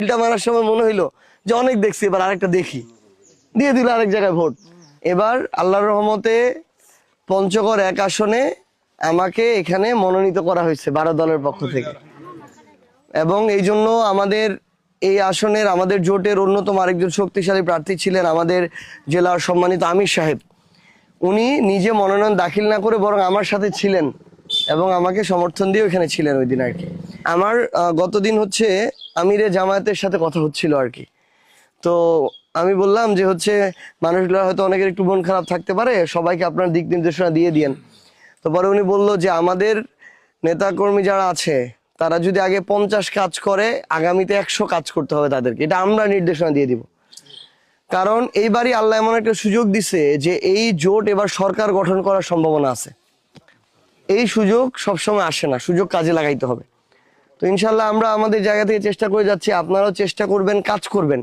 সিলটা মারার সময় মনে হইলো যে অনেক দেখছি, এবার আরেকটা দেখি, দিয়ে দিল আরেক জায়গায় ভোট। এবার আল্লাহর রহমতে পঞ্চগড় 1 আসনে আমাকে এখানে মনোনীত করা হয়েছে 12 দলের পক্ষ থেকে। এবং এই জন্য আমাদের এই আসনের আমাদের জোটের অন্যতম আরেকজন শক্তিশালী প্রার্থী ছিলেন আমাদের জেলার সম্মানিত আমির সাহেব। উনি নিজে মনোনয়ন দাখিল না করে বরং আমার সাথে ছিলেন এবং আমাকে সমর্থন দিয়ে ওইখানে ছিলেন ওই দিন আর কি। আমার গতদিন হচ্ছে আমিরে জামায়াতের সাথে কথা হচ্ছিল আর কি। তো আমি বললাম যে হচ্ছে মানুষগুলো হয়তো অনেকের একটু মন খারাপ থাকতে পারে, সবাইকে আপনার দিক নির্দেশনা দিয়ে দিয়েন। তো পরে উনি বলল যে আমাদের নেতাকর্মী যারা আছে তারা যদি আগে 50 কাজ করে, আগামীতে 100 কাজ করতে হবে তাদেরকে, এটা আমরা নির্দেশনা দিয়ে দিব। কারণ এইবারই আল্লাহ এমন একটা সুযোগ দিছে যে এই জোট এবার সরকার গঠন করার সম্ভাবনা আছে। এই সুযোগ সবসময় আসে না, সুযোগ কাজে লাগাইতে হবে। তো ইনশাল্লাহ আমরা আমাদের জায়গা থেকে চেষ্টা করে যাচ্ছি, আপনারাও চেষ্টা করবেন, কাজ করবেন।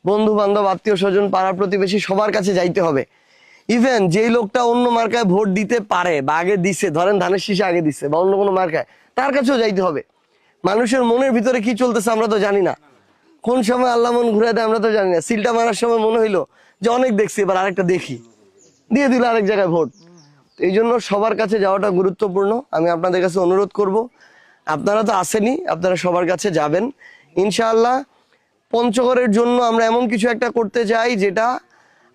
বন্ধু বান্ধব, আত্মীয় স্বজন, পাড়া প্রতিবেশী সবার কাছে যাইতে হবে। ইভেন যেই লোকটা অন্য মার্কায় ভোট দিতে পারে বা আগে দিছে, ধরেন ধানের শীষে আগে দিছে বা অন্য কোনো মার্কায়, তার কাছেও যাইতে হবে। মানুষের মনের ভিতরে কি চলতেছে আমরা তো জানি না, কোন সময় আল্লাহ মন ঘুরে দেয় আমরা তো জানি না। সিলটা মারার সময় মনে হইলো যে অনেক দেখছি, এবার আরেকটা দেখি, দিয়ে দিল আরেক জায়গায় ভোট। এই জন্য সবার কাছে যাওয়াটা গুরুত্বপূর্ণ। আমি আপনাদের কাছে অনুরোধ করব, আপনারা তো আসেনই, আপনারা সবার কাছে যাবেন ইনশাআল্লাহ। পঞ্চগড়ের জন্য আমরা এমন কিছু একটা করতে চাই যেটা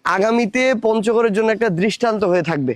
আগামীতে পঞ্চগড়ের জন্য একটা দৃষ্টান্ত হয়ে থাকবে।